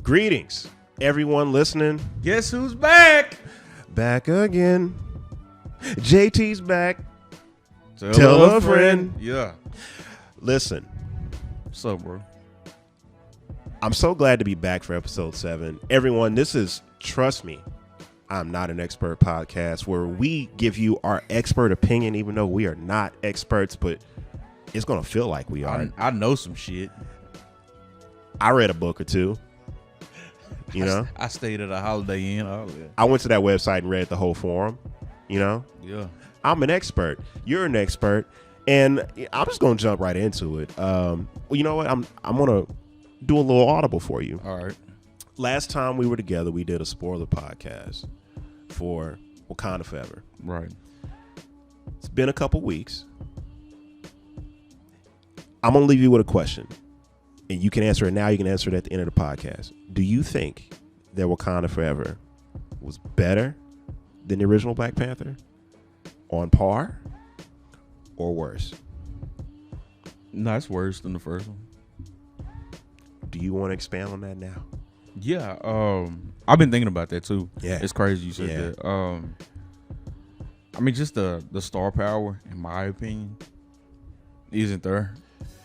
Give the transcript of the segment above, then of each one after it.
Greetings, everyone listening. Guess who's back? Back again. JT's back. Tell a friend. Yeah. Listen, What's up, bro? I'm so glad to be back for episode 7. Everyone, this is Trust Me, I'm Not an Expert podcast, where we give you our expert opinion, even though we are not experts, but it's going to feel like we are. I know some shit. I read a book or two. You know, I stayed at a Holiday Inn. Oh, yeah. I went to that website and read the whole forum. You know, Yeah. I'm an expert. You're an expert, and I'm just gonna jump right into it. Well, you know what? I'm gonna do a little audible for you. All right. Last time we were together, we did a spoiler podcast for Wakanda Forever. Right. It's been a couple weeks. I'm gonna leave you with a question, and you can answer it now. You can answer it at the end of the podcast. Do you think that Wakanda Forever was better than the original Black Panther, on par, or worse? No, it's worse than the first one. Do you want to expand on that now? Yeah. I've been thinking about that too. Yeah. It's crazy you said that. I mean, just the star power, in my opinion, isn't there.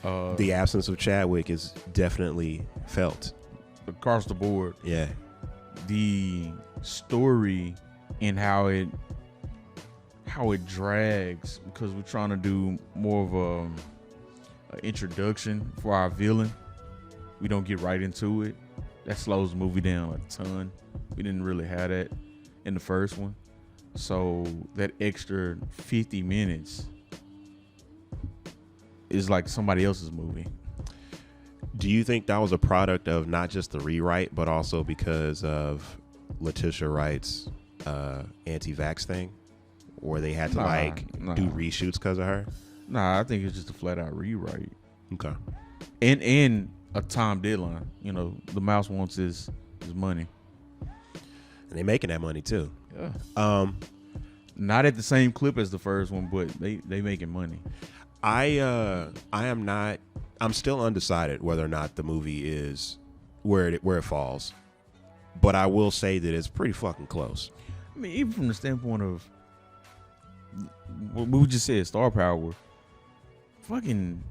The absence of Chadwick is definitely felt Across the board. Yeah. The story and how it drags, because we're trying to do more of a introduction for our villain. We don't get right into it. That slows the movie down a ton. We didn't really have that in the first one. So that extra 50 minutes is like somebody else's movie. Do you think that was a product of not just the rewrite, but also because of Letitia Wright's anti-vax thing, where they had to do reshoots because of her? Nah, I think it's just a flat out rewrite. Okay. And a time deadline. You know, the mouse wants his money. And they making that money too. Yeah. Not at the same clip as the first one, but they making money. I'm still undecided whether or not the movie is where it falls, but I will say that it's pretty fucking close. I mean, even from the standpoint of what we just said, star power, fucking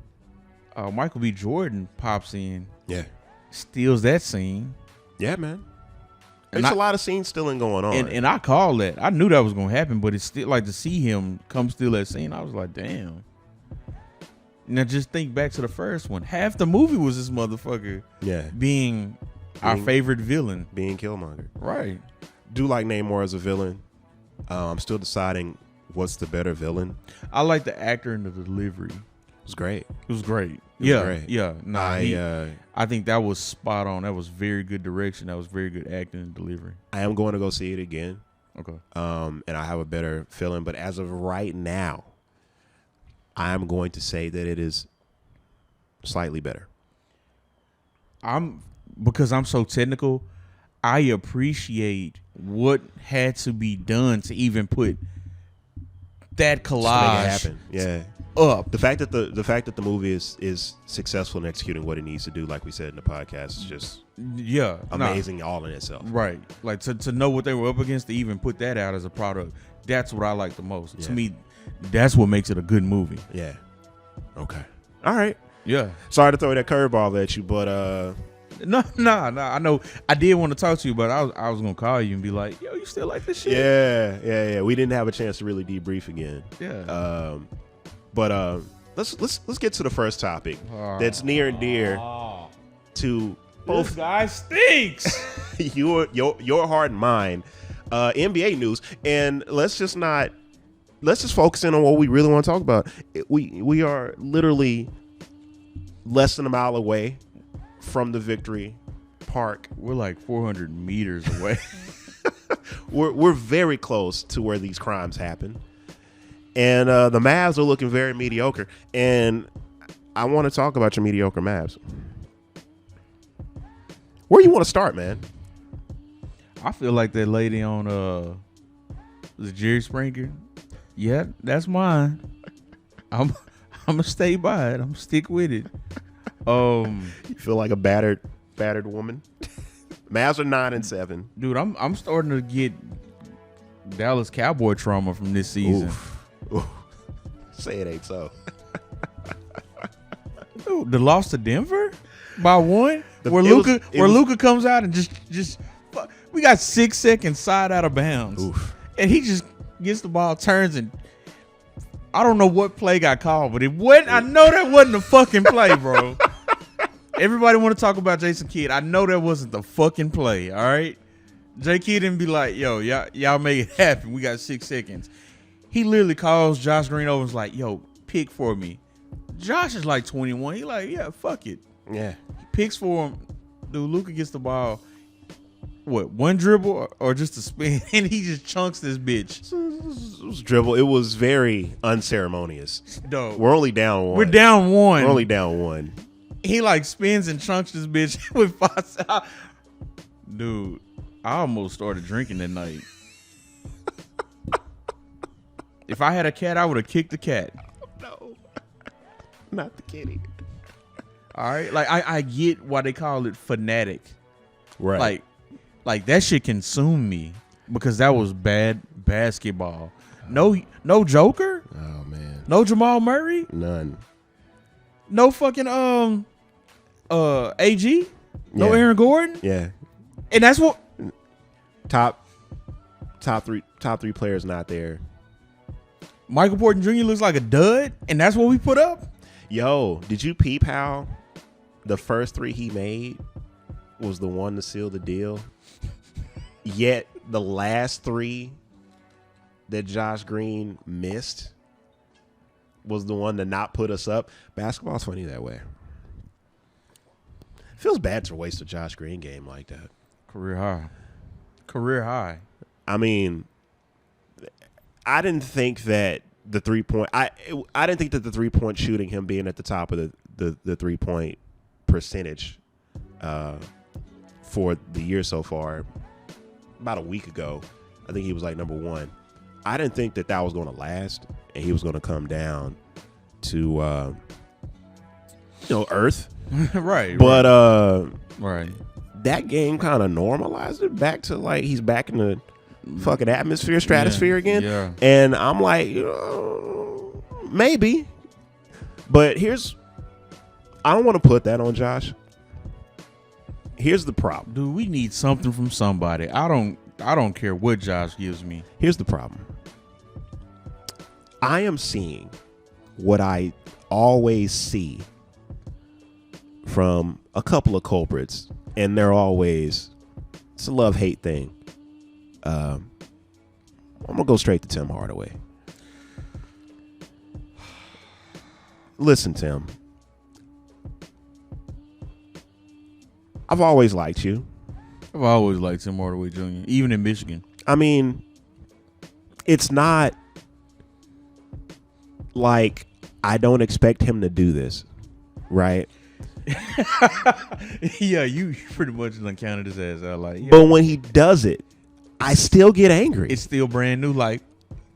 Michael B. Jordan pops in, Yeah, steals that scene. yeah, man. And There's a lot of scenes still going on, and I called that. I knew that was gonna happen, but it's still like to see him come steal that scene. I was like, damn. Now just think back to the first one. Half the movie was this motherfucker being our favorite villain. being Killmonger. Right. Do like Namor as a villain. I'm still deciding what's the better villain. I like the actor and the delivery. It was great. It was great. Great. Yeah. Nah, I think that was spot on. That was very good direction. That was very good acting and delivery. I am going to go see it again. Okay. And I have a better feeling. But as of right now, I'm going to say that it is slightly better. Because I'm so technical, I appreciate what had to be done to even put that collage happen. Yeah. up. The fact that the movie is successful in executing what it needs to do, like we said in the podcast, is just amazing all in itself. Right. Like to know what they were up against, to even put that out as a product, that's what I like the most. Yeah. To me, that's what makes it a good movie. Yeah. Okay. All right. Yeah. Sorry to throw that curveball at you, but No. I know. I did want to talk to you, but I was gonna call you and be like, "Yo, you still like this shit?" Yeah. We didn't have a chance to really debrief again. Yeah. But let's get to the first topic that's near and dear to both. This guy stinks. your heart and mine. NBA news, and let's just focus in on what we really want to talk about. We are literally less than a mile away from the Victory Park. We're like 400 meters away. We're very close to where these crimes happen, and the Mavs are looking very mediocre. And I want to talk about your mediocre Mavs. Where you want to start, man? I feel like that lady on the Jerry Springer. Yeah, that's mine. I'm gonna stay by it. I'm gonna stick with it. You feel like a battered woman? Mavs are 9-7. Dude, I'm starting to get Dallas Cowboy trauma from this season. Oof. Say it ain't so. Dude, the loss to Denver by 1, where Luka Luka comes out and just we got 6 seconds side out of bounds. Oof. And he just gets the ball, turns, and I don't know what play got called, but it wasn't. I know that wasn't a fucking play, bro. Everybody want to talk about Jason Kidd. I know that wasn't the fucking play. All right, J Kidd didn't be like, "Yo, y'all make it happen. We got 6 seconds." He literally calls Josh Green over and is like, "Yo, pick for me." Josh is like 21. He like, "Yeah, fuck it." Yeah. He picks for him. Dude, Luka gets the ball. What, one dribble or just a spin? And he just chunks this bitch. It was dribble. It was very unceremonious. Dope. We're only down 1. We're down 1. We're only down 1. He like spins and chunks this bitch with 5. Dude, I almost started drinking that night. If I had a cat, I would have kicked the cat. No. Not the kitty. All right? Like, I get why they call it fanatic. Right. Like that shit consumed me because that was bad basketball. No Joker. Oh man. No Jamal Murray. None. No fucking AG. No Yeah. Aaron Gordon. Yeah. And that's what Top 3 players not there. Michael Porter Jr. looks like a dud, and that's what we put up. Yo, did you peep how the first 3 he made was the one to seal the deal? Yet the last 3 that Josh Green missed was the one to not put us up. Basketball's funny that way. Feels bad to waste a Josh Green game like that. Career high. I mean, I didn't think that the 3-point. I didn't think that the 3-point shooting, him being at the top of the 3-point percentage for the year so far. About a week ago, I think he was like number 1. I didn't think that was going to last, and he was going to come down to earth. Right. But right. that game kind of normalized it back to like he's back in the fucking atmosphere, stratosphere again. Yeah. And I'm like, maybe. But I don't want to put that on Josh. Here's the problem. Dude, we need something from somebody. I don't care what Josh gives me. Here's the problem. I am seeing what I always see from a couple of culprits, and they're always, it's a love-hate thing. I'm going to go straight to Tim Hardaway. Listen, Tim. I've always liked you. I've always liked Tim Hardaway Jr., even in Michigan. I mean, it's not like I don't expect him to do this, right? Yeah, you pretty much done counted his ass out. Like, yeah. But when he does it, I still get angry. It's still brand new. Like,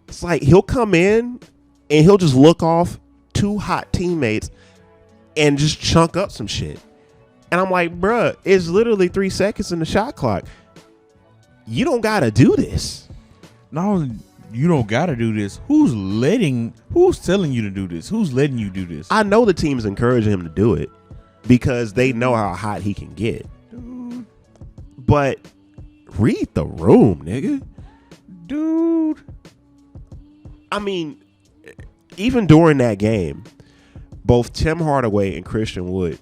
It's like he'll come in and he'll just look off 2 hot teammates and just chunk up some shit. And I'm like, bruh, it's literally 3 seconds in the shot clock. You don't got to do this. not only you don't got to do this, who's telling you to do this? Who's letting you do this? I know the team's encouraging him to do it because they know how hot he can get. Dude. But read the room, nigga. Dude. I mean, even during that game, both Tim Hardaway and Christian Wood,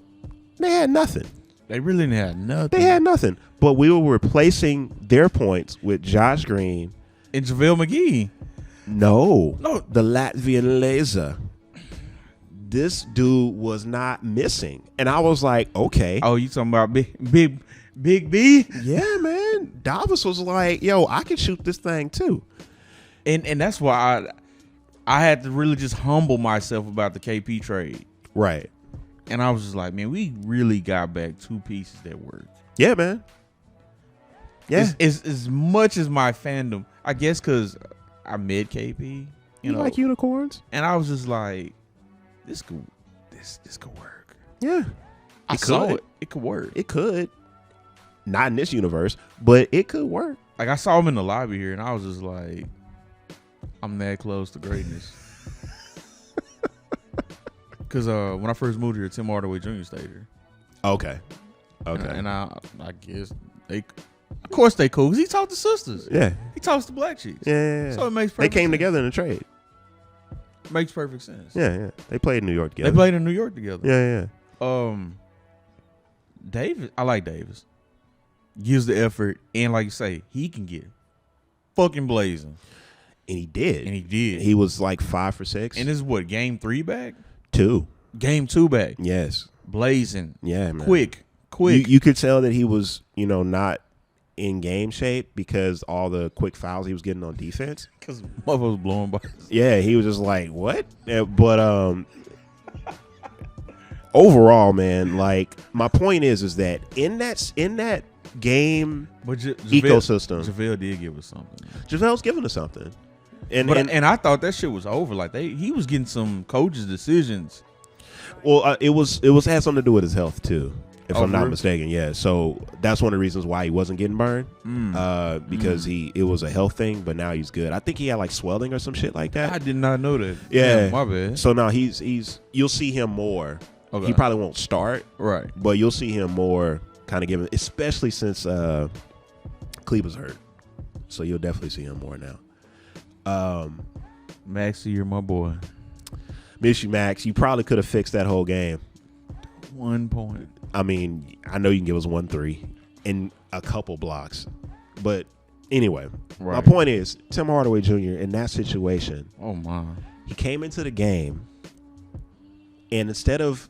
they had nothing. They really had nothing. They had nothing. But we were replacing their points with Josh Green. And JaVale McGee. No. No. The Latvian laser. This dude was not missing. And I was like, okay. Oh, you talking about Big B? Yeah, man. Davis was like, yo, I can shoot this thing too. And that's why I had to really just humble myself about the KP trade. Right. And I was just like, man, we really got back 2 pieces that work. Yeah, man. Yeah. It's as much as my fandom, I guess, because I met KP. You know, like unicorns? and I was just like, this could work. Yeah. I saw it. It could work. It could. Not in this universe, but it could work. Like, I saw him in the lobby here, and I was just like, I'm that close to greatness. Because when I first moved here, Tim Hardaway Jr. stayed here. Okay. And I guess of course they cool, because he taught the sisters. Yeah. He talks to black chicks. Yeah. So it makes perfect sense. They came together in a trade. Makes perfect sense. Yeah. They played in New York together. They played in New York together. Yeah. Davis, I like Davis. Gives the effort, and like you say, he can get fucking blazing. And he did. He was like 5 for 6. And this is what, game 3 back? 2. Game 2 back. Yes. Blazing. Yeah, man. Quick. You could tell that he was, not in game shape because all the quick fouls he was getting on defense. Because motherfucker was blowing by. Yeah, he was just like, what? But overall, man, like, my point is that in that game ecosystem, JaVale did give us something. JaVale's giving us something. And I thought that shit was over. Like, he was getting some coaches' decisions. Well, it had something to do with his health too, if I'm not really? mistaken. Yeah, so that's one of the reasons why he wasn't getting burned, because it was a health thing. But now he's good. I think he had like swelling or some shit like that. I did not know that. Yeah, my bad. So now you'll see him more. Okay. He probably won't start, right? But you'll see him more, kind of giving, especially since Kleber's hurt. So you'll definitely see him more now. Maxie, you're my boy. Miss you, Max. You probably could have fixed that whole game. 1 point. I mean, I know you can give us 1-3 and a couple blocks, but anyway, my point is Tim Hardaway Jr. in that situation. Oh my! He came into the game, and instead of,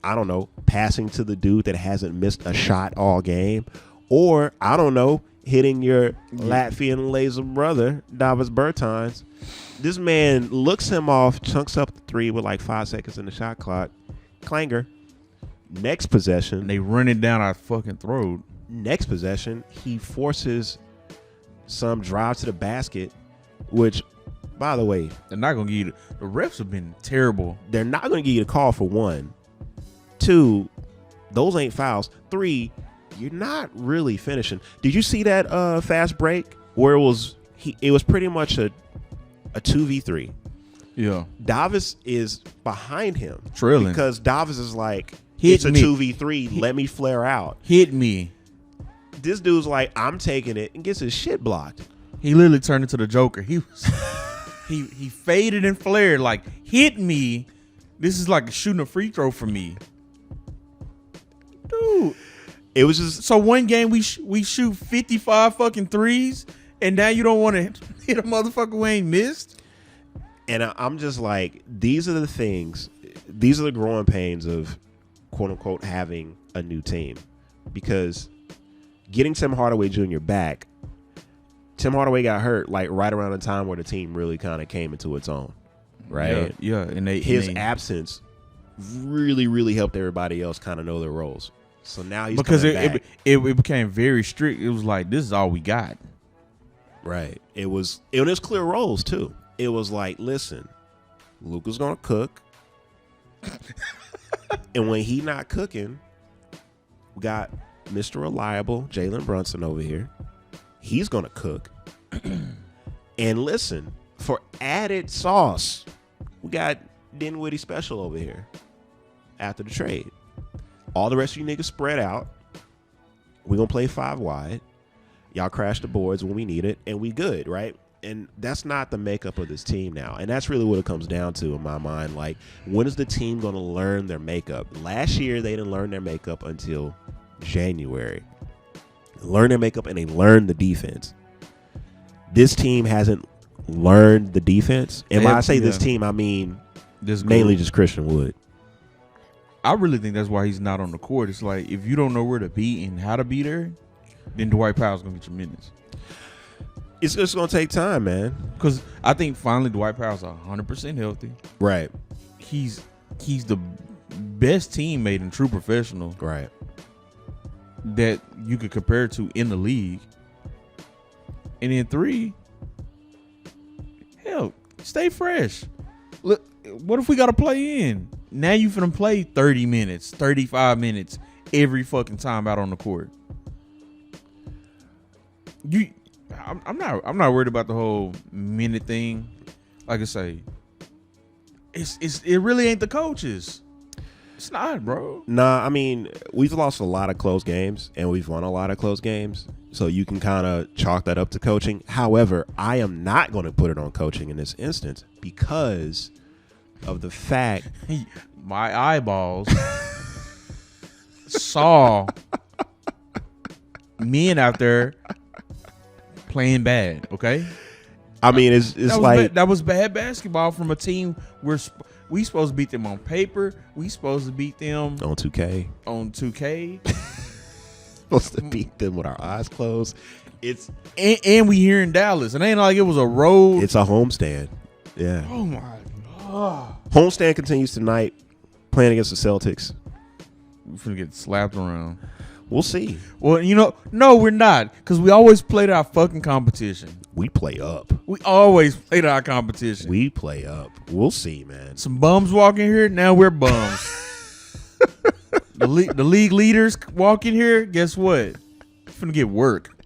I don't know, passing to the dude that hasn't missed a shot all game, or I don't know, hitting your Latvian laser brother Davis Bertans, this man looks him off, chunks up the 3 with like 5 seconds in the shot clock. Clanger. Next possession. And they run it down our fucking throat. Next possession, he forces some drive to the basket, which, by the way, they're not going to give you the refs have been terrible. They're not going to give you the call for 1. 2, those ain't fouls. 3, you're not really finishing. Did you see that fast break where it was pretty much a 2v3? Yeah. Davis is behind him. Trailing. Because Davis is like, it's a 2v3. Let me flare out. Hit me. This dude's like, I'm taking it, and gets his shit blocked. He literally turned into the Joker. He was he faded and flared like, hit me. This is like shooting a free throw for me. Dude. It was just so one game we shoot 55 fucking threes, and now you don't want to hit a motherfucker who ain't missed. And I'm just like, these are the things, these are the growing pains of quote unquote having a new team, because getting Tim Hardaway Jr. back, Tim Hardaway got hurt like right around the time where the team really kind of came into its own, right? Yeah. And his absence really, really helped everybody else kind of know their roles. So now he's because back. It became very strict. It was like, this is all we got. Right. It was clear roles too. It was like, listen, Luka's gonna cook, and when he not cooking, we got Mr. Reliable Jalen Brunson over here. He's gonna cook. And listen, for added sauce, we got Dinwiddie Special over here after the trade. All the rest of you niggas spread out. We're going to play 5 wide. Y'all crash the boards when we need it, and we good, right? And that's not the makeup of this team now. And that's really what it comes down to in my mind. Like, when is the team going to learn their makeup? Last year, they didn't learn their makeup until January. Learn their makeup, and they learned the defense. This team hasn't learned the defense. And when I say this team, I mean mainly just Christian Wood. I really think that's why he's not on the court. It's like, if you don't know where to be and how to be there, then Dwight Powell's going to get your minutes. It's just going to take time, man. Because I think finally Dwight Powell's 100% healthy. Right. He's the best teammate and true professional. Right. That you could compare to in the league. And then 3, hell, stay fresh. Look, what if we got to play in? Now you finna play 30 minutes, 35 minutes every fucking time out on the court. I'm not worried about the whole minute thing. Like I say, it really ain't the coaches. It's not, bro. Nah, I mean, we've lost a lot of close games and we've won a lot of close games. So you can kind of chalk that up to coaching. However, I am not going to put it on coaching in this instance because of the fact my eyeballs saw men out there playing bad. Okay, I mean, it's like that was bad basketball from a team we supposed to beat them on paper. We supposed to beat them on 2K. On 2K, supposed to beat them with our eyes closed. It's and we here in Dallas. It ain't like it was a road. It's a homestand. Yeah. Oh my god. Homestand continues tonight, playing against the Celtics. We're finna get slapped around. We'll see. Well, no, we're not, because we always played our fucking competition. We play up. We always played our competition. We play up. We'll see, man. Some bums walk in here. Now we're bums. the league leaders walk in here. Guess what? Finna get work.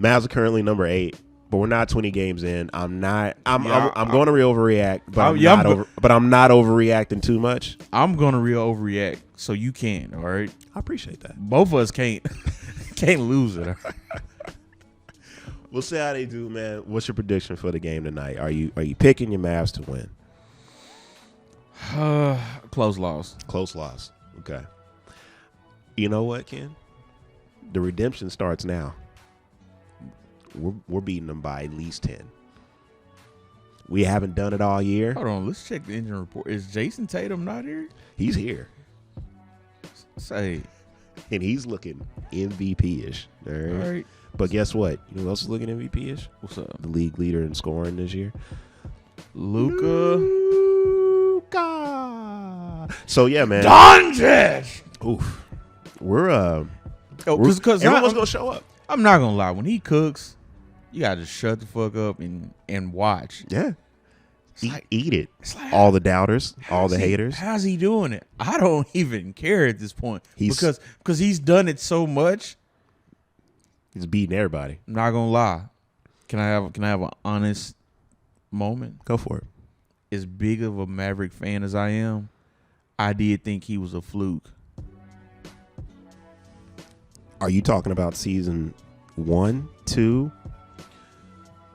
Mavs are currently number 8, but we're not 20 games in. I'm going to overreact, but I'm not overreacting too much. I'm gonna overreact, so you can. All right. I appreciate that. Both of us can't lose it. All right? We'll see how they do, man. What's your prediction for the game tonight? Are you picking your Mavs to win? Close loss. Close loss. Okay. You know what, Ken? The redemption starts now. We're beating them by at least 10. We haven't done it all year. Hold on, let's check the injury report. Is Jason Tatum not here? He's here. Say. And he's looking MVP-ish. All right. But guess what? You know who else is looking MVP-ish? What's up? The league leader in scoring this year. Luka. So yeah, man. Doncic. Oof. Everyone's gonna show up. I'm not gonna lie. When he cooks, you gotta just shut the fuck up and watch. Yeah. Eat it. Like, all the doubters, all the haters. How's he doing it? I don't even care at this point because he's done it so much. He's beating everybody. I'm not gonna lie. Can I have an honest moment? Go for it. As big of a Maverick fan as I am, I did think he was a fluke. Are you talking about season 1, 2?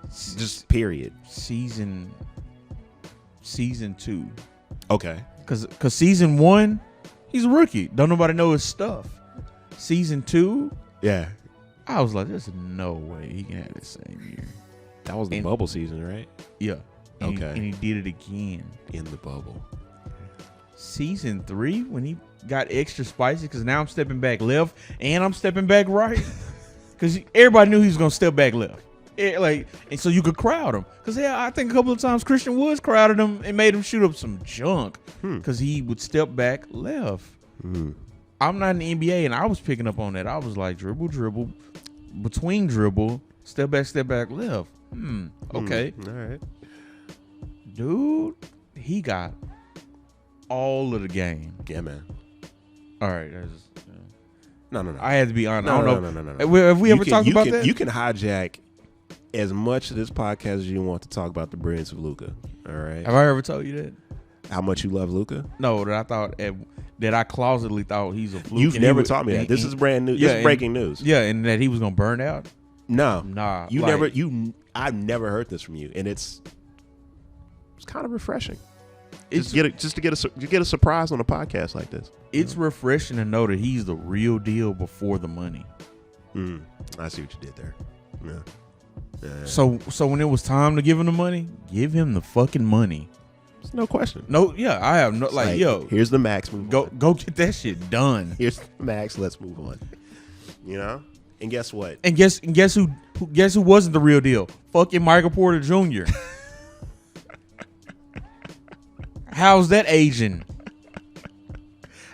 Just period. Season 2. Okay. Cause season 1, he's a rookie. Don't nobody know his stuff. Season 2, yeah. I was like, there's no way he can have the same year. That was the bubble season, right? Yeah. And okay. He did it again. In the bubble. Season 3, when he got extra spicy, because now I'm stepping back left and I'm stepping back right. Because everybody knew he was going to step back left. And so you could crowd him. Because I think a couple of times Christian Woods crowded him and made him shoot up some junk. Because he would step back left. I'm not in the NBA, and I was picking up on that. I was like, dribble, between dribble, step back left. Okay. All right. Dude, he got all of the game. Yeah, man. All right. No. I had to be honest. No. Have we ever talked about that? You can hijack as much of this podcast as you want to talk about the brilliance of Luka. All right. Have I ever told you that? How much you love Luka? No, that I thought that I closetly thought he's a fluke. You've never taught me that. This is brand new. This is breaking news. Yeah, and that he was gonna burn out. No, nah. I've never heard this from you, and it's kind of refreshing. Just to get a surprise on a podcast like this. It's refreshing to know that he's the real deal before the money. I see what you did there. Yeah. So when it was time to give him the money, give him the fucking money. There's no question. No, yeah, I have no yo. Here's the max. Go get that shit done. Here's the max. Let's move on. You know. And guess what? And guess who wasn't the real deal? Fucking Michael Porter Jr. How's that aging?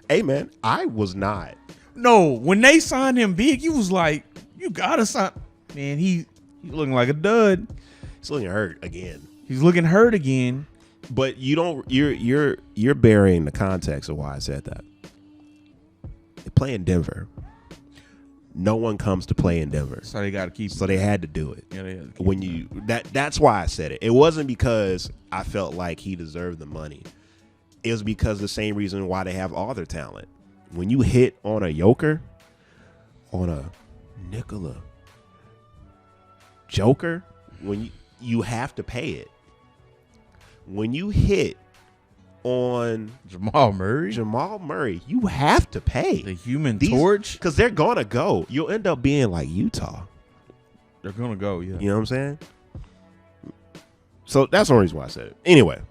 Hey man, I was not. No, when they signed him big, he was like, you gotta sign. Man, he's looking like a dud. He's looking hurt again. He's looking hurt again. But you don't. You're burying the context of why I said that. They play in Denver. no one comes to play in Denver. So they got to keep. So they had to do it. Yeah, they had to keep When you that's why I said it. It wasn't because I felt like he deserved the money. It was because the same reason why they have all their talent. When you hit on a Joker, on a Nikola Joker, when you have to pay it. When you hit on Jamal Murray, you have to pay. the Human Torch, because they're gonna go. You'll end up being like Utah. they're gonna go. Yeah, You know what I'm saying? So that's the only reason why I said it. Anyway,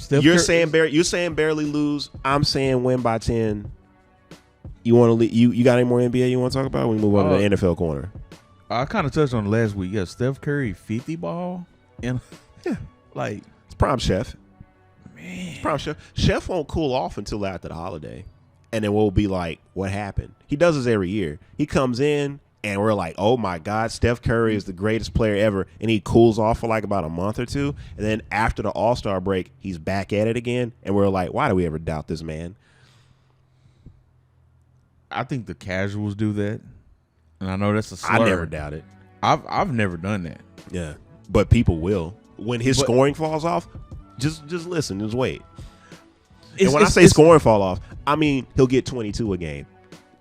you're saying barely lose. I'm saying win by 10. You want to you got any more NBA you want to talk about? We move on to the NFL corner. I kind of touched on it last week. Yeah, Steph Curry 50 ball, and like it's prime chef. Man, It's prime chef. Chef won't cool off until after the holiday, and then we'll be like, "What happened?" He does this every year. He comes in, and we're like, "Oh my God, Steph Curry is the greatest player ever," and he cools off for like about a month or two, and then after the All-Star break, he's back at it again, and we're like, "Why do we ever doubt this man?" I think the casuals do that, and I know that's a slur. I never doubt it. I've never done that. Yeah, but people will when his scoring falls off. Just listen, just wait. And when I say scoring fall off, I mean he'll get 22 a game.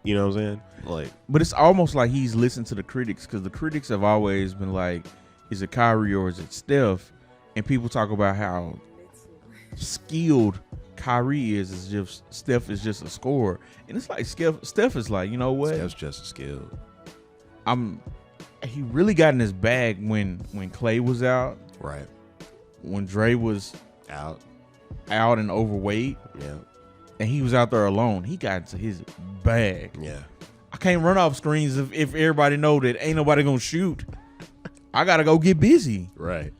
You know what I'm saying? Like, but it's almost like he's listened to the critics, because the critics have always been like, "Is it Kyrie or is it Steph?" And people talk about how skilled Kyrie is just Steph is just a scorer, and it's like Steph is like, you know what? Steph's just skilled. He really got in his bag when Clay was out, Right. when Dre was Out. and overweight, Yeah. and he was out there alone. He got into his bag. Yeah. I can't run off screens if everybody know that ain't nobody gonna shoot. I gotta go get busy. Right.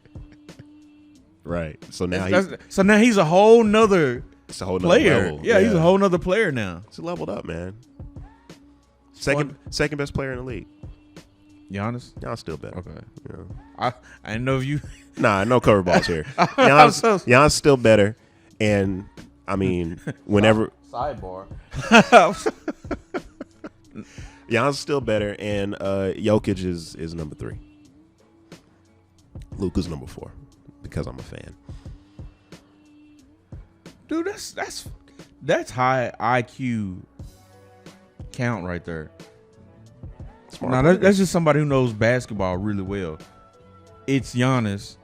Right. So now now he's a whole nother it's a whole nother player. level. Yeah, he's a whole nother player now. He's leveled up, man. Second best player in the league. Giannis? Y'all still better. Okay. Yeah. I didn't know if you. Nah, no cover balls here. Giannis still better, and I mean, whenever Sidebar. Giannis still better, and Jokic is number 3. Luka's number 4 because I'm a fan. Dude, that's high IQ count right there. Now that's just somebody who knows basketball really well. It's Giannis.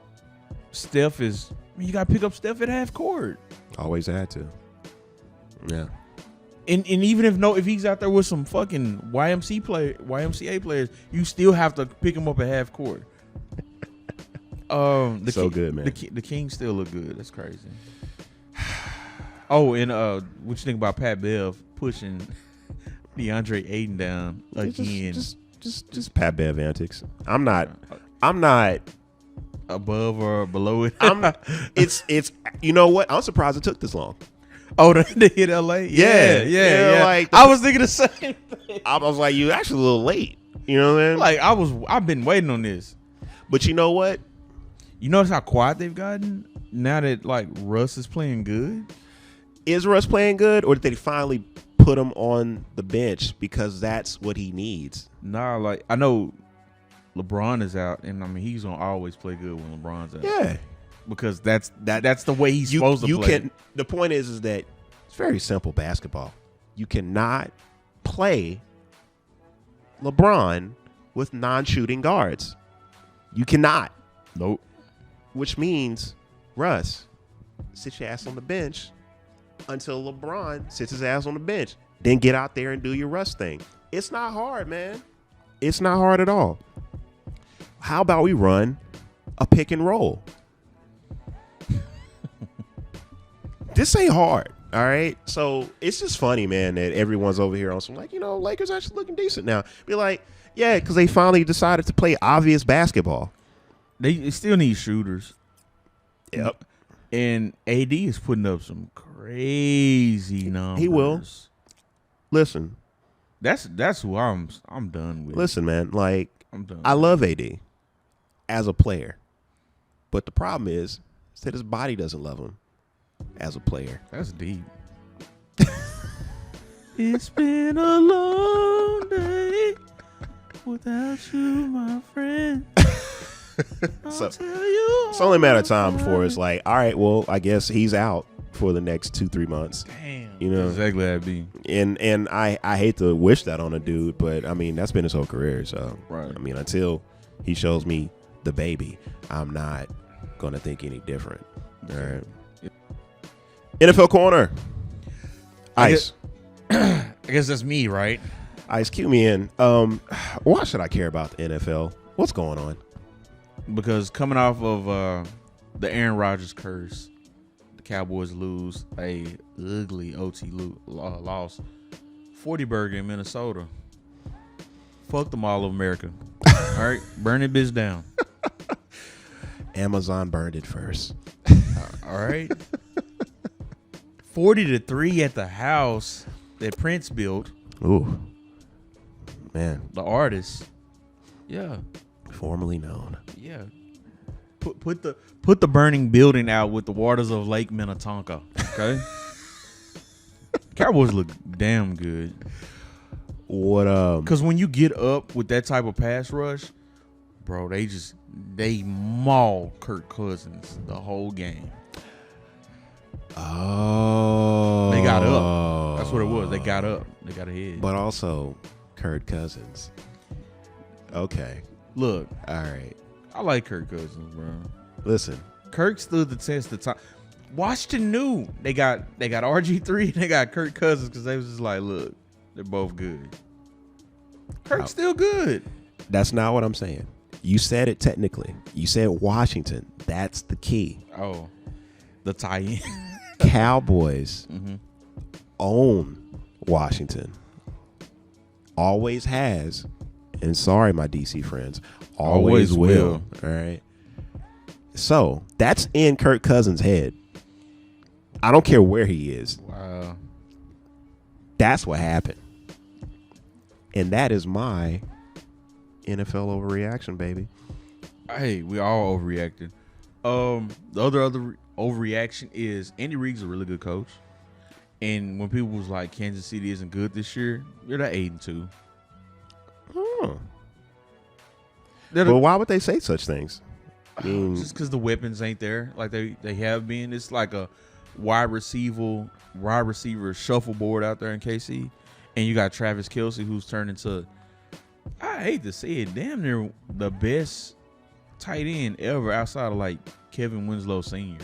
Steph is. You got to pick up Steph at half court. Always had to. Yeah. And even if he's out there with some fucking YMCA players, you still have to pick him up at half court. Good, man. The Kings still look good. That's crazy. Oh, and what you think about Pat Bev pushing DeAndre Ayton down again? Just Pat Bev antics. I'm not above or below it. It's you know what? I'm surprised it took this long. Oh, they hit LA? Yeah. Like I was thinking the same thing. I was like, you actually a little late. You know what I mean? Like I've been waiting on this. But you know what? You notice how quiet they've gotten now that like Russ is playing good? Is Russ playing good, or did they finally put him on the bench because that's what he needs? Nah, like I know LeBron is out, and I mean he's gonna always play good when LeBron's out. Yeah, because that's the way he's supposed to play. The point is that it's very simple basketball. You cannot play LeBron with non-shooting guards. You cannot. Nope. Which means, Russ, sit your ass on the bench until LeBron sits his ass on the bench. Then get out there and do your Russ thing. It's not hard, man. It's not hard at all. How about we run a pick and roll? This ain't hard, all right? So it's just funny, man, that everyone's over here on some like, Lakers actually looking decent now. Be like, yeah, because they finally decided to play obvious basketball. They still need shooters. Yep. And AD is putting up some crazy numbers. He will. Listen. That's who I'm done with. Listen, man, like I'm done. I love AD as a player. But the problem is that his body doesn't love him as a player. That's deep. It's been a long day without you, my friend. So, I'll tell you it's only a matter of time all before it's about like, all right, well, I guess he's out for the next 2-3 months. Damn. You know, exactly how it be. and I hate to wish that on a dude, but I mean that's been his whole career. So Right. I mean, until he shows me the baby, I'm not gonna think any different. All right. NFL corner. Ice. I guess that's me, right? Ice, cue me in. Why should I care about the NFL? What's going on? Because coming off of the Aaron Rodgers curse, the Cowboys lose a ugly OT loss. 40 burger in Minnesota. Fuck them all of America. All right, burn that bitch down. Amazon burned it first. All right. 40-3 at the house that Prince built. Ooh, man. The artist. Yeah. Formerly known. Yeah. Put the burning building out with the waters of Lake Minnetonka. Okay. Cowboys look damn good. What Because when you get up with that type of pass rush, bro, they maul Kirk Cousins the whole game. Oh, They got up. That's what it was. They got up. They got ahead. But also Kirk Cousins. Okay. Look, All right. I like Kirk Cousins, bro. Listen. Kirk stood the test of time. Washington knew they got RG3 and they got Kirk Cousins because they was just like, look, they're both good. Kirk's still good. That's not what I'm saying. You said it technically. You said Washington. That's the key. Oh, the tie-in. Cowboys own Washington. Always has. And sorry, my DC friends. Always will. All right. So that's in Kirk Cousins' head. I don't care where he is. Wow. That's what happened. And that is my NFL overreaction, baby. Hey, we all overreacted. The other overreaction is Andy Reid's a really good coach. And when people was like Kansas City isn't good this year, they're the 8-2. Huh. But why would they say such things? I mean, just because the weapons ain't there like they have been. It's like a wide receiver shuffleboard out there in KC, and you got Travis Kelce who's turned into, I hate to say it, damn near the best tight end ever outside of like Kevin Winslow Sr.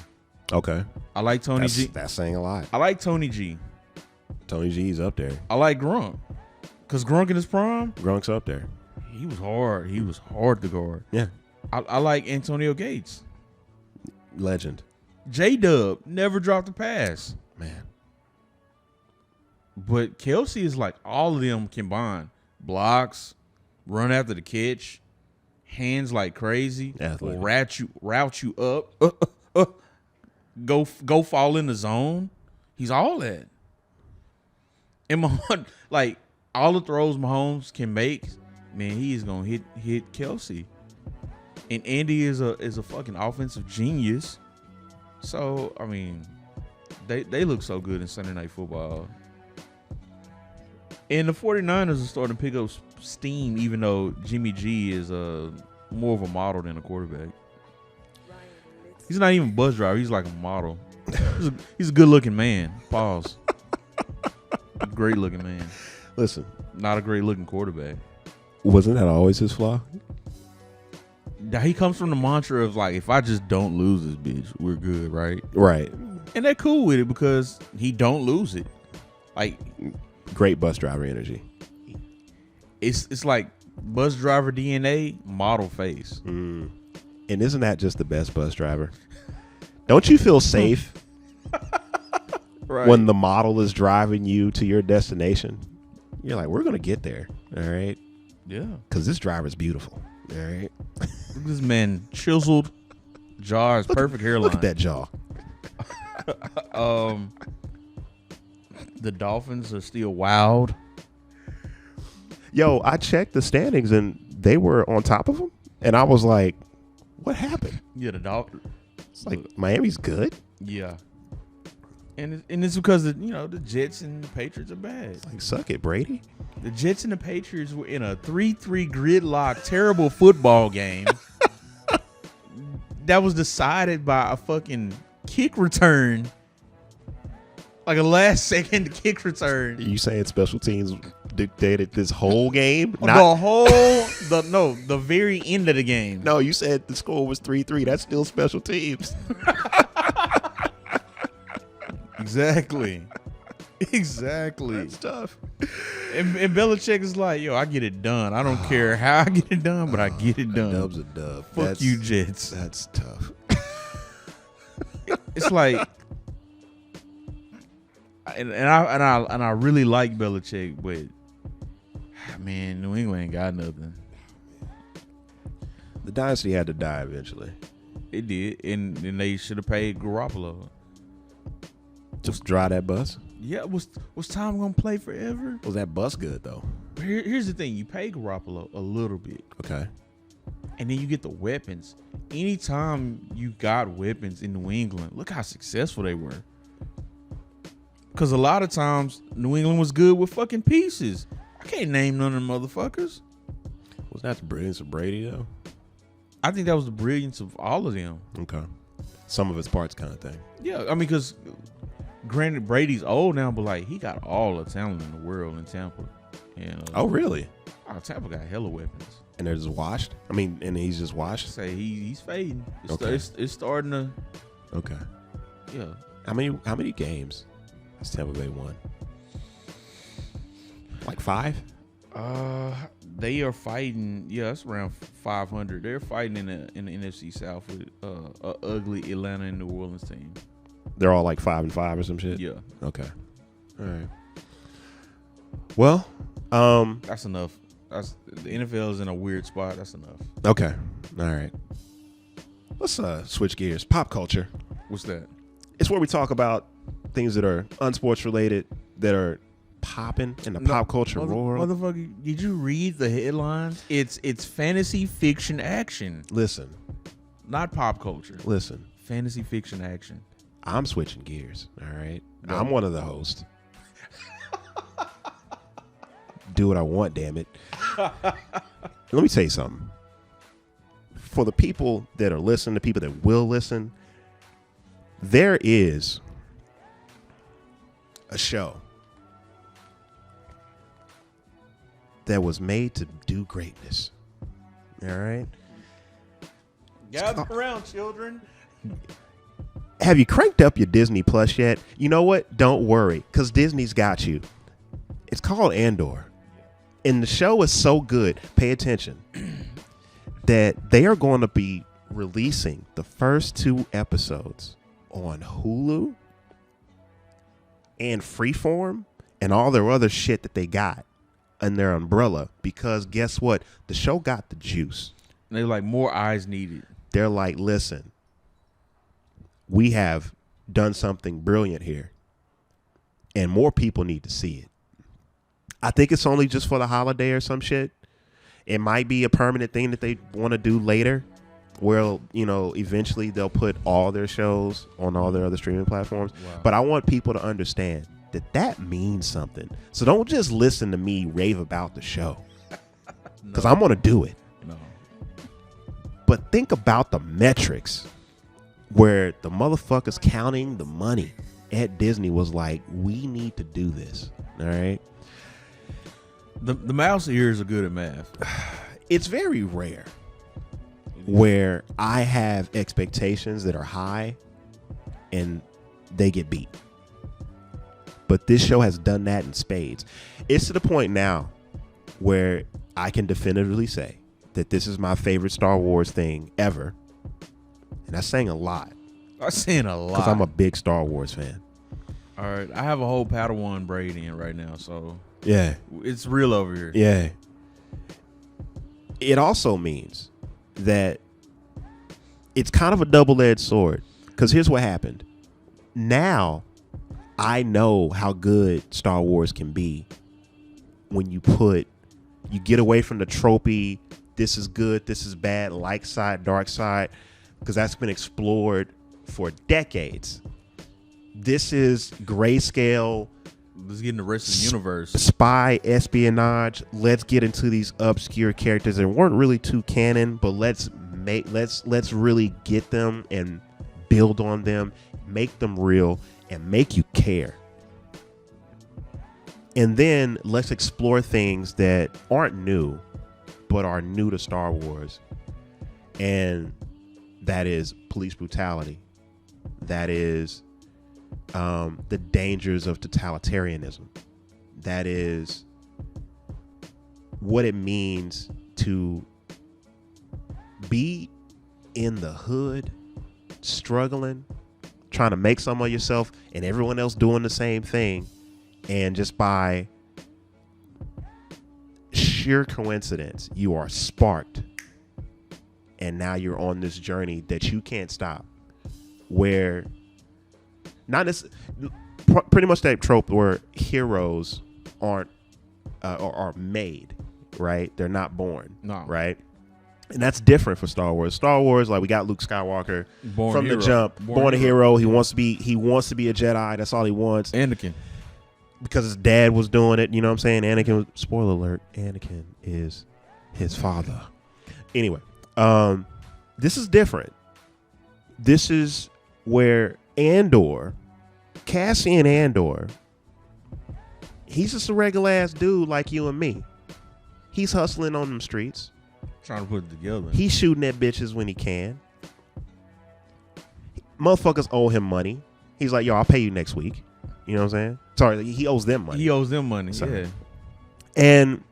Okay. I like Tony G. That's saying a lot. I like Tony G. Tony G's up there. I like Gronk. Because Gronk in his prime, Gronk's up there. he was hard. He was hard to guard. Yeah. I like Antonio Gates. Legend. J-Dub never dropped a pass. Man. But Kelce is like all of them combined. Blocks, run after the catch, hands like crazy, Athletic. route you up, go fall in the zone. He's all that. And Mahomes, like all the throws Mahomes can make, man, he is gonna hit Kelce. And Andy is a fucking offensive genius. So I mean, they look so good in Sunday Night Football. And the 49ers are starting to pick up steam, even though Jimmy G is more of a model than a quarterback. He's not even a bus driver. He's like a model. He's a good-looking man. Pause. Great-looking man. Listen. Not a great-looking quarterback. Wasn't that always his flaw? Now, he comes from the mantra of, like, if I just don't lose this bitch, we're good, right? Right. And they're cool with it because he don't lose it. Like, great bus driver energy. It's like bus driver DNA, model face. And isn't that just the best bus driver? Don't you feel safe Right. when the model is driving you to your destination? You're like, we're going to get there. All right. Yeah. Because this driver's beautiful. All right. Look at this man, chiseled jaw, perfect hairline. Look at that jaw. The Dolphins are still wild. Yo, I checked the standings and they were on top of them. And I was like, what happened? Yeah, the Dolphins. It's like Miami's good. Yeah. And it's because the Jets and the Patriots are bad. Like, suck it, Brady. The Jets and the Patriots were in a 3-3 gridlock, terrible football game that was decided by a fucking kick return, like a last second kick return. You saying special teams dictated this whole game? The very end of the game. No, you said the score was 3-3. That's still special teams. Exactly. That's tough. And Belichick is like, yo, I get it done. I don't care how I get it done, but I get it done. Dub's a dub. Fuck you, Jets. That's tough. It's like, and I really like Belichick, but man, New England ain't got nothing. The dynasty had to die eventually. It did, and they should have paid Garoppolo. Just dry that bus. Yeah, was Tom gonna play forever? Was that bus good though? Here's the thing: you pay Garoppolo a little bit, Okay. and then you get the weapons. Anytime you got weapons in New England, look how successful they were. Because a lot of times New England was good with fucking pieces. I can't name none of them motherfuckers. Was that the brilliance of Brady though? I think that was the brilliance of all of them. Okay. Some of its parts kind of thing. Yeah, I mean, because granted, Brady's old now, but like he got all the talent in the world in Tampa. And Oh, really? Tampa got hella weapons. And they're just washed? I mean, and he's just washed? Say he's fading. Okay. It's starting to. Okay. Yeah. How many games has Tampa Bay won? Like 5? They are fighting. Yeah, it's around 500. They're fighting in the NFC South with a ugly Atlanta and New Orleans team. They're all like 5-5 or some shit? Yeah. Okay. All right. Well, that's enough. The NFL is in a weird spot. That's enough. okay. All right. Let's switch gears. Pop culture. What's that? It's where we talk about things that are unsports related, that are popping in the pop culture world. Motherfucker, did you read the headlines? It's fantasy fiction action. Listen. Not pop culture. Listen. Fantasy fiction action. I'm switching gears. All right. No. I'm one of the hosts. Do what I want, damn it. Let me tell you something. For the people that are listening, the people that will listen, there is a show that was made to do greatness. All right. Gather around, children. Have you cranked up your Disney Plus yet? You know what? Don't worry, because Disney's got you. It's called Andor. And the show is so good, pay attention, that they are going to be releasing the first 2 episodes on Hulu and Freeform and all their other shit that they got in their umbrella, because guess what? The show got the juice. They're like, more eyes needed. They're like, listen, we have done something brilliant here, and more people need to see it. I think it's only just for the holiday or some shit. It might be a permanent thing that they want to do later, where, eventually they'll put all their shows on all their other streaming platforms. Wow. But I want people to understand that means something. So don't just listen to me rave about the show, because I'm going to do it. No. But think about the metrics where the motherfuckers counting the money at Disney was like, we need to do this. All right. The mouse ears are good at math. It's very rare where I have expectations that are high and they get beat. But this show has done that in spades. It's to the point now where I can definitively say that this is my favorite Star Wars thing ever. And that's saying a lot. I'm saying a lot. Because I'm a big Star Wars fan. All right. I have a whole Padawan braid in right now, so Yeah. it's real over here. Yeah. It also means that it's kind of a double-edged sword, because here's what happened. Now I know how good Star Wars can be when you get away from the tropey, this is good, this is bad, light side, dark side, because that's been explored for decades. This is grayscale. Let's get in the rest of the universe. Spy espionage. Let's get into these obscure characters that weren't really too canon, but let's really get them and build on them, make them real, and make you care. And then let's explore things that aren't new, but are new to Star Wars. And that is police brutality. That is the dangers of totalitarianism. That is what it means to be in the hood, struggling, trying to make some of yourself, and everyone else doing the same thing. And just by sheer coincidence, you are sparked. And now you're on this journey that you can't stop. Where pretty much that trope where heroes aren't are made, right? They're not born, no, right? And that's different for Star Wars. Star Wars, like we got Luke Skywalker from the jump, born a hero. He wants to be a Jedi. That's all he wants. Anakin, because his dad was doing it. You know what I'm saying? Anakin was, spoiler alert, Anakin is his father. Anyway, this is different. This is where Cassian Andor, he's just a regular ass dude like you and me. He's hustling on them streets. Trying to put it together. He's shooting at bitches when he can. Motherfuckers owe him money. He's like, yo, I'll pay you next week. You know what I'm saying? Sorry, he owes them money. He owes them money, Sorry. yeah. And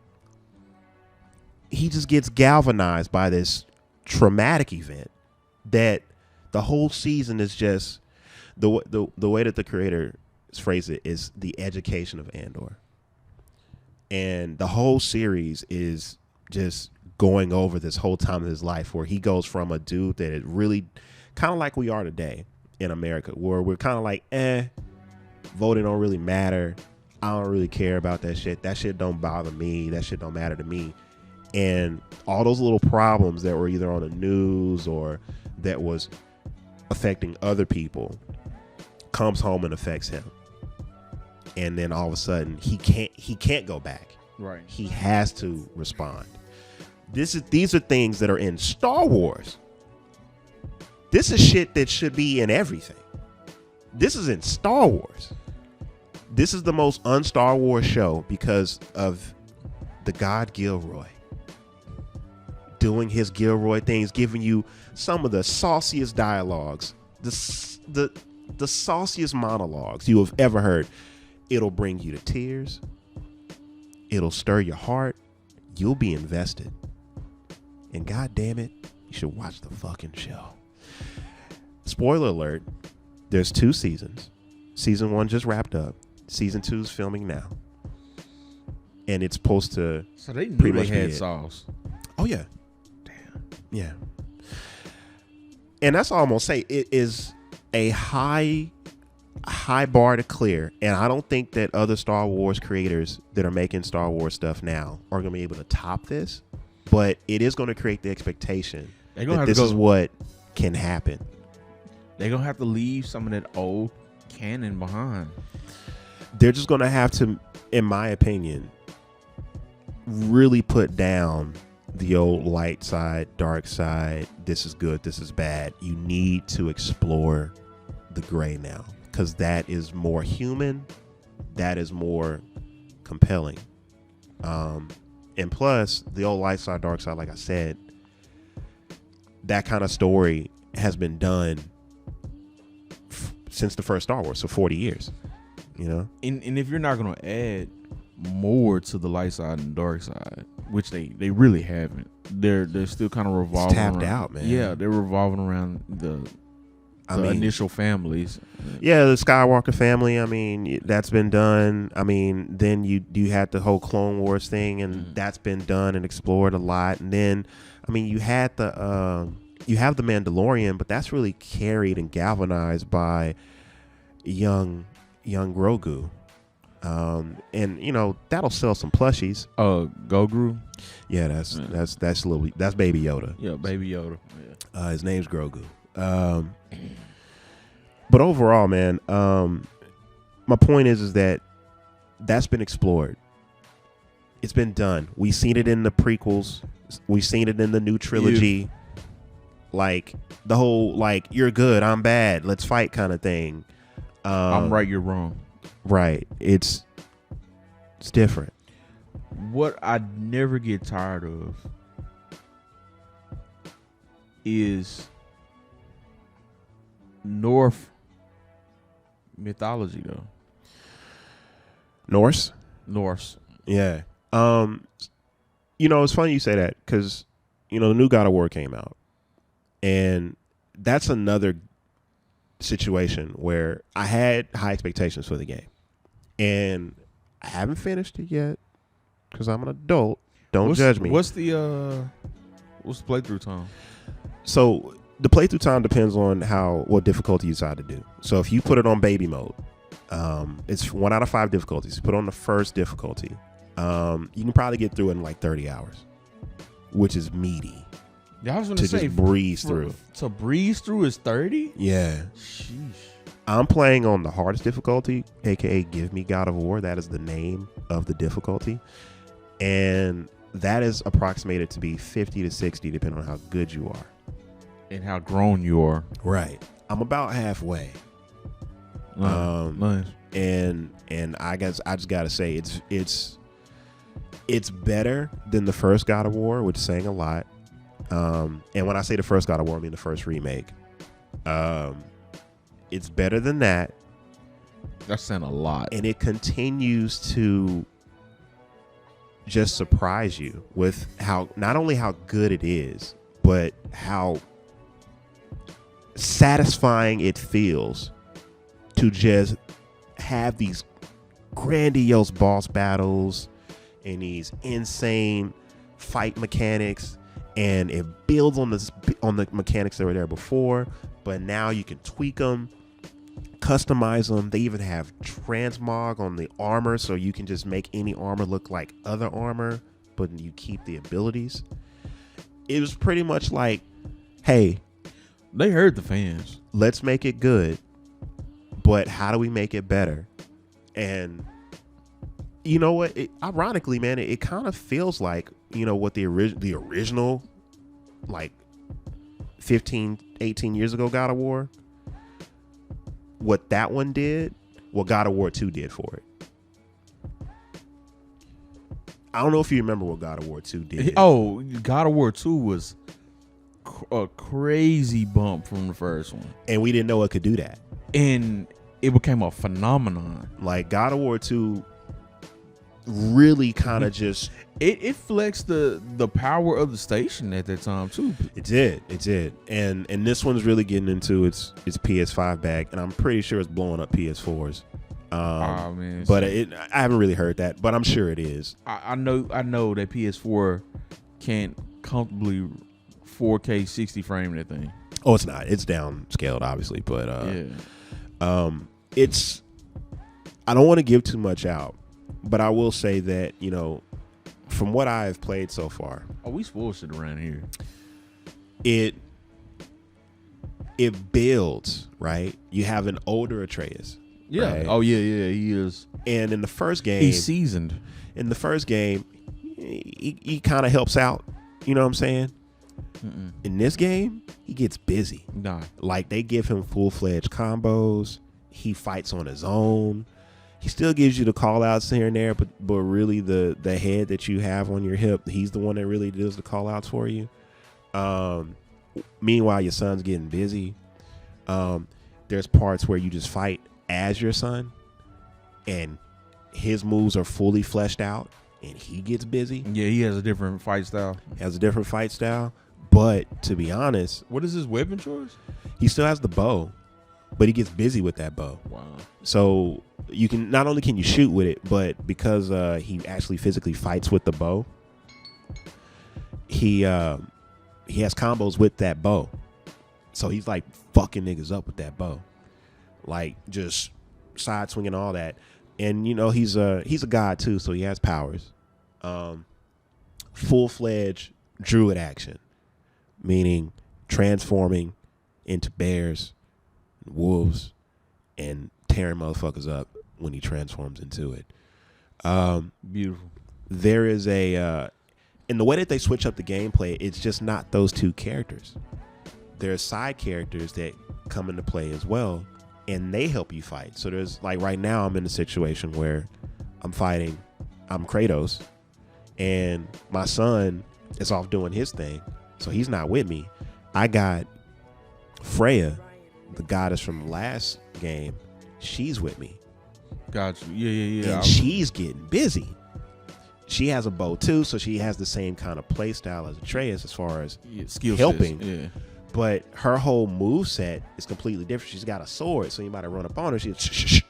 he just gets galvanized by this traumatic event that the whole season is just the way that the creator phrased it is the education of Andor. And the whole series is just going over this whole time of his life where he goes from a dude that is really kind of like we are today in America, where we're kind of like, voting don't really matter. I don't really care about that shit. That shit don't bother me. That shit don't matter to me. And all those little problems that were either on the news or that was affecting other people comes home and affects him. And then all of a sudden he can't go back. Right. He has to respond. These are things that are in Star Wars. This is shit that should be in everything. This is in Star Wars. This is the most un-Star Wars show because of the God Gilroy doing his Gilroy things, giving you some of the sauciest dialogues, the sauciest monologues you have ever heard. It'll bring you to tears. It'll stir your heart. You'll be invested. And God damn it, you should watch the fucking show. Spoiler alert, there's 2 seasons. Season 1 just wrapped up. Season 2 is filming now. And it's supposed to So they knew pretty they much had be it. sauce. Oh, yeah. Damn. Yeah. And that's all I'm going to say. It is a high bar to clear. And I don't think that other Star Wars creators that are making Star Wars stuff now are going to be able to top this. But it is going to create the expectation that this is what can happen. They're going to have to leave some of that old canon behind. They're just going to have to, in my opinion, really put down the old light side, dark side. This is good. This is bad. You need to explore the gray now, because that is more human. That is more compelling. And plus, the old light side, dark side, like I said, that kind of story has been done since the first Star Wars, so 40 years, you know? And if you're not going to add more to the light side and dark side, which they really haven't, they're still kind of revolving. It's tapped out, man. Yeah, they're revolving around the initial families. Yeah, the Skywalker family, I mean, that's been done. I mean, then you had the whole Clone Wars thing, and that's been done and explored a lot. And then, I mean, you had you have the Mandalorian, but that's really carried and galvanized by young Grogu. And you know, that'll sell some plushies. Grogu? Yeah, that's Baby Yoda. Yeah, Baby Yoda. Yeah. His name's Grogu. But overall, man, my point is that that's been explored. It's been done. We've seen it in the prequels. We've seen it in the new trilogy. Yeah. Like the whole like you're good, I'm bad, let's fight kind of thing. I'm right, you're wrong. Right. It's different. What I never get tired of is Norse mythology, though. Norse. Yeah. It's funny you say that because the new God of War came out, and that's another situation where I had high expectations for the game, and I haven't finished it yet because I'm an adult. Don't judge me. What's the playthrough time? So the playthrough time depends on what difficulty you decide to do. So if you put it on baby mode, it's 1 out of 5 difficulties. You put on the first difficulty, you can probably get through it in like 30 hours, which is meaty. Yeah, I was going to say, just breeze through. To breeze through is 30? Yeah. Sheesh. I'm playing on the hardest difficulty, aka Give Me God of War. That is the name of the difficulty, and that is approximated to be 50 to 60, depending on how good you are and how grown you are. Right. I'm about halfway. Nice. And I guess I just gotta say it's better than the first God of War, which is saying a lot. And when I say the first God of War, I mean the first remake. It's better than that. That's saying a lot. And it continues to just surprise you with not only how good it is, but how satisfying it feels to just have these grandiose boss battles and these insane fight mechanics, and it builds on the mechanics that were there before, but now you can tweak them, customize them. They even have transmog on the armor, so you can just make any armor look like other armor, but you keep the abilities. It was pretty much like, hey, they heard the fans. Let's make it good, but how do we make it better? And you know what? Ironically, man, it kind of feels like, what the original, like 15, 18 years ago God of War, what that one did, what God of War 2 did for it. I don't know if you remember what God of War 2 did. Oh, God of War 2 was a crazy bump from the first one. And we didn't know it could do that. And it became a phenomenon. Like God of War 2 really kind of just it flexed the power of the station at that time too. It did. And this one's really getting into its PS5 bag, and I'm pretty sure it's blowing up PS4s. Man, but I haven't really heard that, but I'm sure it is. I know that PS4 can't comfortably 4K 60 frame that thing. Oh, it's not. It's downscaled, obviously, but it's. I don't want to give too much out, but I will say that from what I've played so far. Oh, we spoil shit around here. It builds, right? You have an older Atreus. Yeah. Right? Oh yeah, he is. And in the first game, he's seasoned. In the first game, he kind of helps out. You know what I'm saying? Mm-mm. In this game, he gets busy. Nah. Like they give him full-fledged combos. He fights on his own. He still gives you the call outs here and there, but really the head that you have on your hip, he's the one that really does the call outs for you. Meanwhile, your son's getting busy. There's parts where you just fight as your son, and his moves are fully fleshed out, and he gets busy. Yeah, he has a different fight style. But to be honest, what is his weapon choice? He still has the bow, but he gets busy with that bow. Wow. So you can not only can you shoot with it, but because he actually physically fights with the bow, he has combos with that bow. So he's like fucking niggas up with that bow, like just side swinging all that. And he's a god too, so he has powers. Full-fledged druid action, meaning transforming into bears, wolves, and tearing motherfuckers up when he transforms into it. Beautiful. There is in the way that they switch up the gameplay, it's just not those two characters. There's side characters that come into play as well, and they help you fight. So there's like right now I'm in a situation where I'm Kratos, and my son is off doing his thing, so he's not with me. I got Freya, the goddess from last game. She's with me. Got you. Yeah. And she's getting busy. She has a bow too, so she has the same kind of play style as Atreus as far as skill helping. Yeah. But her whole move set is completely different. She's got a sword, so you might have run up on her. She's shh.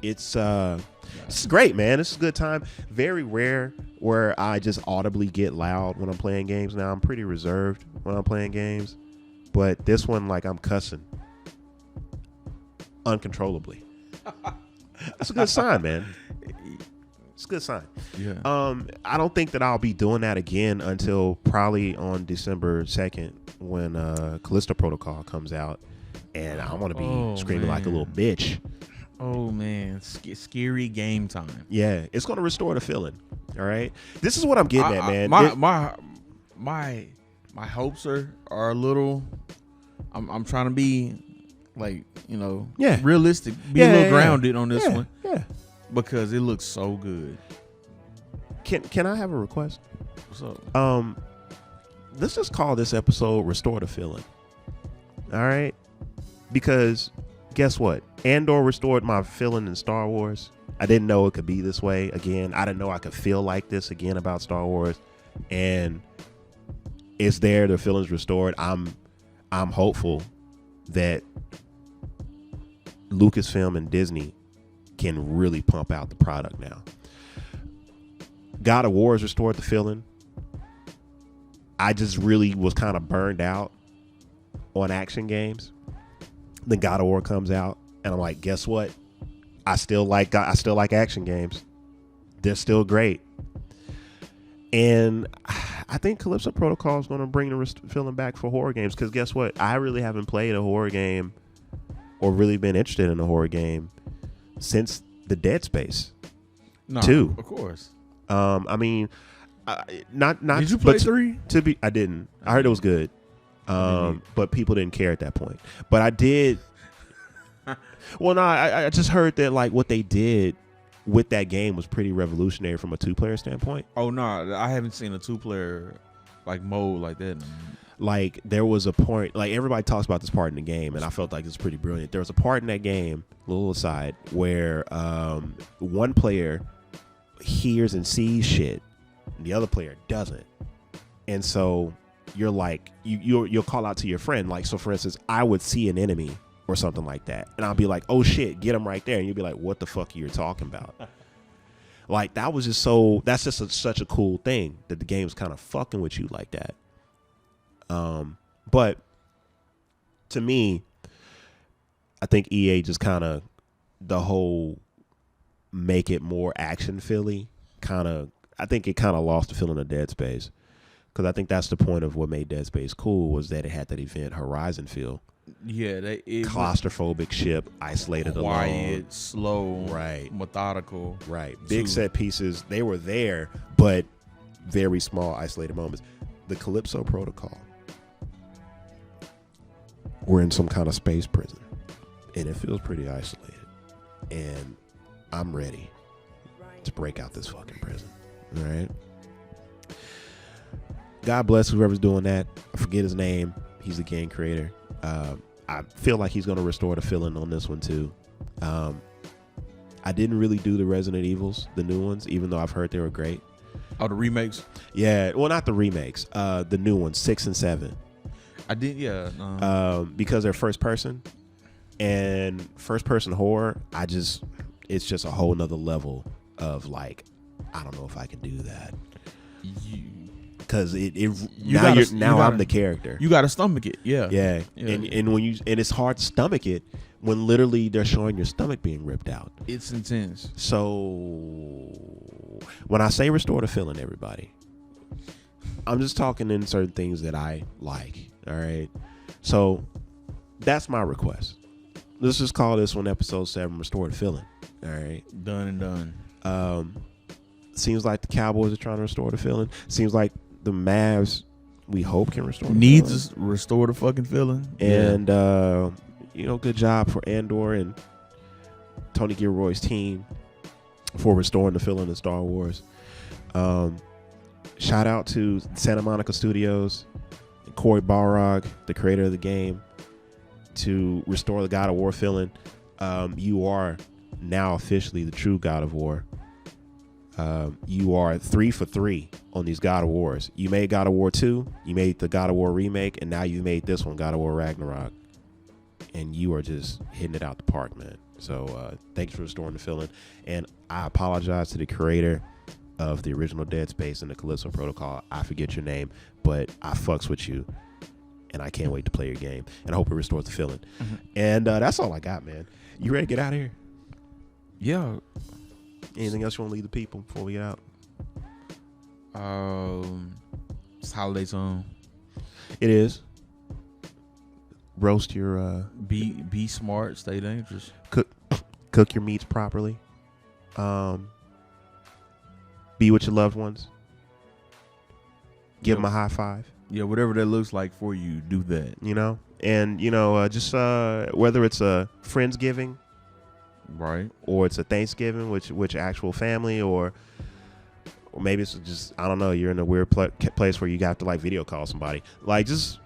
It's great, man. It's a good time. Very rare where I just audibly get loud when I'm playing games. Now I'm pretty reserved when I'm playing games, but this one, like, I'm cussing uncontrollably. That's a good sign, man. It's a good sign. Yeah. I don't think that I'll be doing that again until probably on December 2nd when Callisto Protocol comes out, and I want to be screaming like a little bitch. Oh man, scary game time. Yeah, it's gonna restore the feeling. All right, this is what I'm getting at, man. My hopes are a little. I'm trying to be like, realistic, be a little grounded on this one. Yeah, because it looks so good. Can I have a request? What's up? Let's just call this episode "Restore the Feeling." All right, because guess what? Andor restored my feeling in Star Wars. I didn't know it could be this way again. I didn't know I could feel like this again about Star Wars, and it's there. The feeling's restored. I'm hopeful that Lucasfilm and Disney can really pump out the product now. God of War has restored the feeling. I just really was kind of burned out on action games. Then God of War comes out, and I'm like, guess what? I still like action games. They're still great. And I think Calypso Protocol is going to bring the feeling back for horror games, because guess what? I really haven't played a horror game or really been interested in a horror game since the Dead Space 2. Of course. I mean, not. Did you play 3? I didn't. I heard it was good. But people didn't care at that point. But I did. Well, no, I just heard that like what they did with that game was pretty revolutionary from a 2-player standpoint. Oh no, I haven't seen a 2-player like mode like that. Like there was a point, like everybody talks about this part in the game, and I felt like it's pretty brilliant. There was a part in that game, a little aside, where one player hears and sees shit, and the other player doesn't, and so you're like you'll call out to your friend, like, so for instance, I would see an enemy or something like that, and I'll be like, oh shit, get him right there, and you'll be like, what the fuck are you talking about? Like that was just that's just such a cool thing that the game's kind of fucking with you like that. But to me, I think EA just kind of the whole make it more action feely I think it kind of lost the feeling of Dead Space, because I think that's the point of what made Dead Space cool, was that it had that Event Horizon feel. Yeah, claustrophobic ship, isolated, quiet, alone, slow, right, methodical, right. Big set pieces, they were there, but very small, isolated moments. The Calypso Protocol, we're in some kind of space prison, and it feels pretty isolated, and I'm ready to break out this fucking prison. All right. God bless whoever's doing that. I forget his name. He's the game creator. I feel like he's going to restore the feeling on this one too. I didn't really do the Resident Evils, the new ones, even though I've heard they were great. Oh, the remakes? Yeah, well, not the remakes. The new ones, 6 and 7. I did, yeah. Because they're first person, and first person horror, it's just a whole nother level of like, I don't know if I can do that. Because I'm the character. You got to stomach it, yeah. And when it's hard to stomach it when literally they're showing your stomach being ripped out. It's intense. So when I say restore the feeling, everybody, I'm just talking in certain things that I like. All right. So that's my request. let's just call this one episode 7, Restore the Feeling. All right. Done and done. Seems like the Cowboys are trying to restore the feeling. Seems like the Mavs, we hope, can restore the Needs feeling. to restore the fucking feeling. And, good job for Andor and Tony Gilroy's team for restoring the feeling in Star Wars. Shout out to Santa Monica Studios and Corey Balrog, the creator of the game, to restore the God of War feeling. You are now officially the true God of War. You are 3 for 3 on these God of Wars. You made God of War 2, you made the God of War remake, and now you made this one, God of War Ragnarok. And you are just hitting it out the park, man. So thanks for restoring the feeling. And I apologize to the creator of the original Dead Space and the Calypso Protocol. I forget your name, but I fucks with you. And I can't wait to play your game. And I hope it restores the feeling. Mm-hmm. And that's all I got, man. You ready to get out of here? Yeah. Anything else you want to leave the people before we get out? It's holiday song. It is. Roast your be smart, stay dangerous. Cook your meats properly. Be with your loved ones. Give them a high five. Yeah, whatever that looks like for you, do that. And just whether it's a Friendsgiving, right, or it's a Thanksgiving, which actual family, or maybe it's just, I don't know, you're in a weird place where you got to like video call somebody. Like, just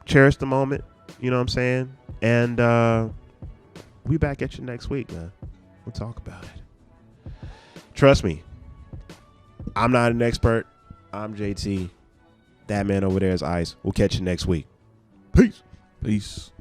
cherish the moment. You know what I'm saying? And we back at you next week, man. We'll talk about it. Trust me, I'm not an expert. I'm JT. That man over there is Ice. We'll catch you next week. Peace. Peace.